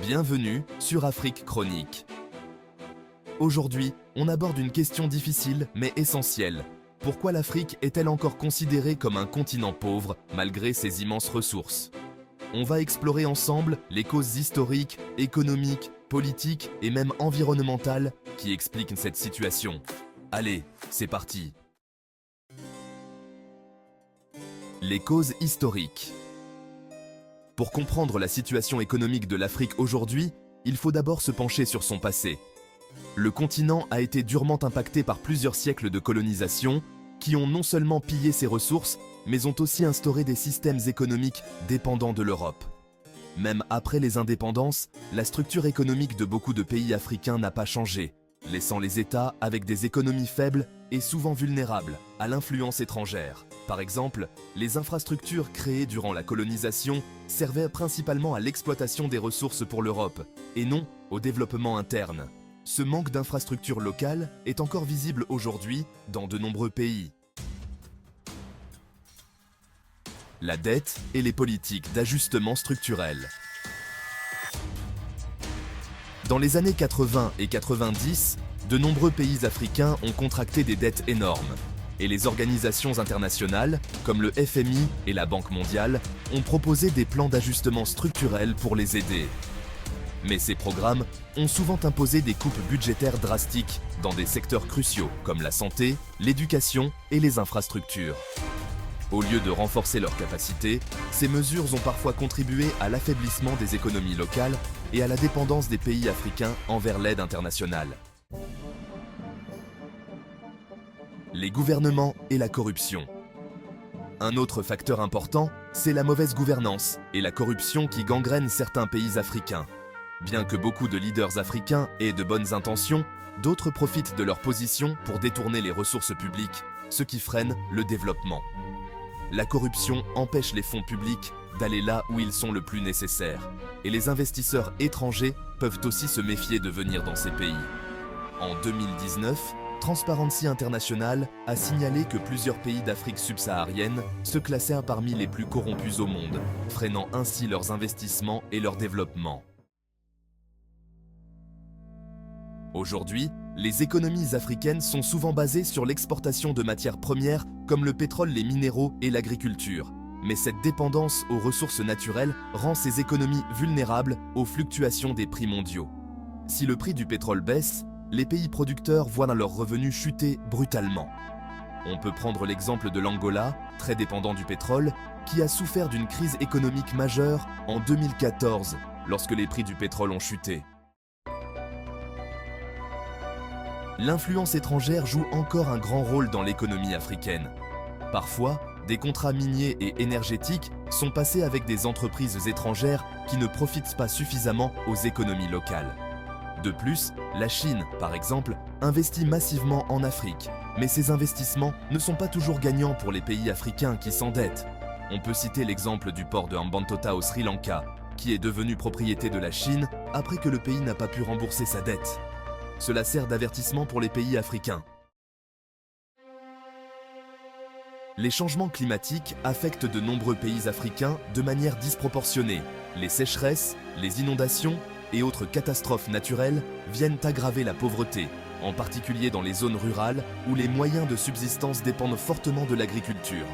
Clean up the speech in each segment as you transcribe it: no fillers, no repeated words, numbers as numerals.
Bienvenue sur Afrique Chronique. Aujourd'hui, on aborde une question difficile mais essentielle. Pourquoi l'Afrique est-elle encore considérée comme un continent pauvre malgré ses immenses ressources? On va explorer ensemble les causes historiques, économiques, politiques et même environnementales qui expliquent cette situation. Allez, c'est parti! Les causes historiques. Pour comprendre la situation économique de l'Afrique aujourd'hui, il faut d'abord se pencher sur son passé. Le continent a été durement impacté par plusieurs siècles de colonisation qui ont non seulement pillé ses ressources, mais ont aussi instauré des systèmes économiques dépendants de l'Europe. Même après les indépendances, la structure économique de beaucoup de pays africains n'a pas changé, laissant les États avec des économies faibles et souvent vulnérables à l'influence étrangère. Par exemple, les infrastructures créées durant la colonisation servaient principalement à l'exploitation des ressources pour l'Europe, et non au développement interne. Ce manque d'infrastructures locales est encore visible aujourd'hui dans de nombreux pays. La dette et les politiques d'ajustement structurel. Dans les années 80 et 90, de nombreux pays africains ont contracté des dettes énormes. Et les organisations internationales, comme le FMI et la Banque mondiale, ont proposé des plans d'ajustement structurel pour les aider. Mais ces programmes ont souvent imposé des coupes budgétaires drastiques dans des secteurs cruciaux comme la santé, l'éducation et les infrastructures. Au lieu de renforcer leurs capacités, ces mesures ont parfois contribué à l'affaiblissement des économies locales et à la dépendance des pays africains envers l'aide internationale. Les gouvernements et la corruption. Un autre facteur important, c'est la mauvaise gouvernance et la corruption qui gangrènent certains pays africains. Bien que beaucoup de leaders africains aient de bonnes intentions, d'autres profitent de leur position pour détourner les ressources publiques, ce qui freine le développement. La corruption empêche les fonds publics d'aller là où ils sont le plus nécessaires, et les investisseurs étrangers peuvent aussi se méfier de venir dans ces pays. En 2019, Transparency International a signalé que plusieurs pays d'Afrique subsaharienne se classaient parmi les plus corrompus au monde, freinant ainsi leurs investissements et leur développement. Aujourd'hui, les économies africaines sont souvent basées sur l'exportation de matières premières comme le pétrole, les minéraux et l'agriculture. Mais cette dépendance aux ressources naturelles rend ces économies vulnérables aux fluctuations des prix mondiaux. Si le prix du pétrole baisse, les pays producteurs voient leurs revenus chuter brutalement. On peut prendre l'exemple de l'Angola, très dépendant du pétrole, qui a souffert d'une crise économique majeure en 2014, lorsque les prix du pétrole ont chuté. L'influence étrangère joue encore un grand rôle dans l'économie africaine. Parfois, des contrats miniers et énergétiques sont passés avec des entreprises étrangères qui ne profitent pas suffisamment aux économies locales. De plus, la Chine, par exemple, investit massivement en Afrique, mais ces investissements ne sont pas toujours gagnants pour les pays africains qui s'endettent. On peut citer l'exemple du port de Hambantota au Sri Lanka, qui est devenu propriété de la Chine après que le pays n'a pas pu rembourser sa dette. Cela sert d'avertissement pour les pays africains. Les changements climatiques affectent de nombreux pays africains de manière disproportionnée. Les sécheresses, les inondations et autres catastrophes naturelles viennent aggraver la pauvreté, en particulier dans les zones rurales où les moyens de subsistance dépendent fortement de l'agriculture.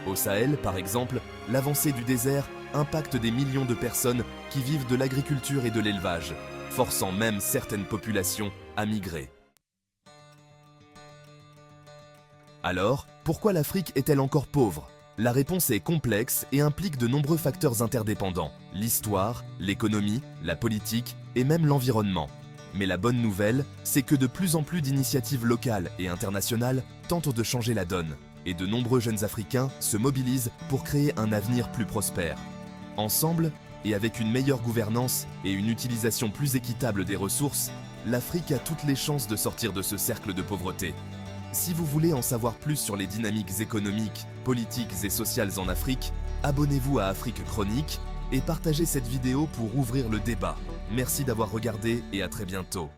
Au Sahel, par exemple, l'avancée du désert impacte des millions de personnes qui vivent de l'agriculture et de l'élevage, forçant même certaines populations à migrer. Alors, pourquoi l'Afrique est-elle encore pauvre ? La réponse est complexe et implique de nombreux facteurs interdépendants, l'histoire, l'économie, la politique et même l'environnement. Mais la bonne nouvelle, c'est que de plus en plus d'initiatives locales et internationales tentent de changer la donne, et de nombreux jeunes Africains se mobilisent pour créer un avenir plus prospère. Ensemble, et avec une meilleure gouvernance et une utilisation plus équitable des ressources, l'Afrique a toutes les chances de sortir de ce cercle de pauvreté. Si vous voulez en savoir plus sur les dynamiques économiques, politiques et sociales en Afrique, abonnez-vous à Afrique Chronique et partagez cette vidéo pour ouvrir le débat. Merci d'avoir regardé et à très bientôt.